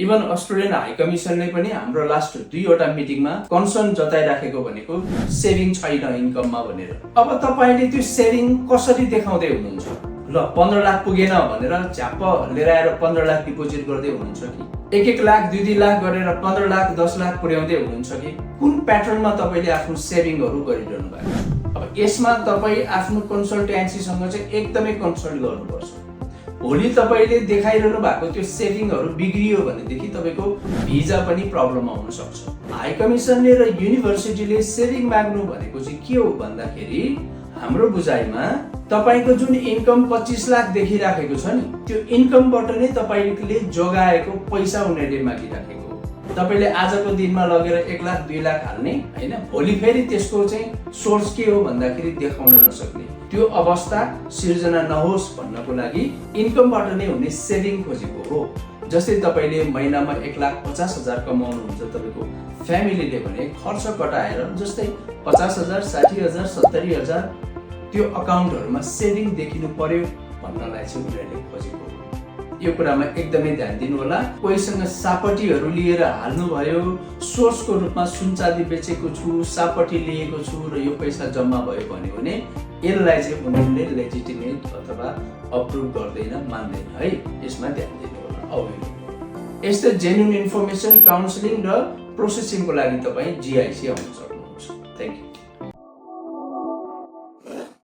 Even Australian high कमिसनले पनि हाम्रो last 2वटा मिटिङमा कन्सर्न जताइराखेको भनेको सेभिङ छैन इन्कममा भनेर। अब तपाईले त्यो सेभिङ कसरी देखाउँदै हुनुहुन्छ? ल 15 लाख पुगेन भनेर झ्याप्प लिएर आएर 15 लाख डिपोजिट गर्दै हुनुहुन्छ कि 1-1 लाख 2-2 लाख गरेर 15 लाख 10 लाख पुर्याउँदै हुनुहुन्छ कि कुन प्याटर्नमा तपाईले आफ्नो सेभिङहरू गरिरहनु भएको छ? अब यसमा तपाई आफ्नो कन्सल्टेन्सीसँग चाहिँ एकदमै कन्सल्ट गर्नुपर्छ। भोलि तपाईले देखाइरहनु भएको त्यो सेभिङहरू बिग्रियो भनेदेखि तपाईको भिजा पनि प्रब्लम आउन सक्छ। हाई कमिसनले र युनिभर्सिटीले सेभिङ माग्नु भनेको चाहिँ के हो भन्दाखेरि हाम्रो बुझाइमा तपाईको जुन इन्कम 25 लाख देखिराखेको छ नि त्यो इन्कमबाट नै तपाईले जोगाएको पैसा उनीहरूले मागिराखेको। तपाईले आजको दिनमा लगेर 1 लाख 2 लाख हाल्ने हैन, भोलि फेरि त्यसको चाहिँ सोर्स के हो भन्दाखेरि देखाउन नसक्ने त्यो अवस्था सिर्जना नहोस् भन्नको लागि इन्कमबाट नै हुने सेभिङ खोजेको हो। जस्तै तपाईले महिनामा 1,50,000 कमाउनुहुन्छ तपाईको फ्यामिलीले भने खर्च कटाएर जस्तै 50,000 60,000 70,000 त्यो अकाउन्टहरुमा सेभिङ देखिनु पर्यो भन्नलाई चाहिँ उनीहरूले खोजेको हो। यो कुरामा एकदमै ध्यान दिनु होला। कोहीसँग सापटीहरु लिएर हाल्नु भयो, सोर्सको रूपमा सुनचाँदी बेचेको छु, सापटी लिएको छु र यो पैसा जम्मा भयो भने यसलाई चाहिँ उनीहरूले लेजिटिमेट अथवा अप्रुभ गर्दैन, मान्दैन है। यसमा ध्यान दिनु होला। अब यस्तो जेन्युइन इन्फर्मेसन, काउन्सिलिङ र प्रोसेसिङको लागि तपाई GIC आउन सक्नुहुन्छ।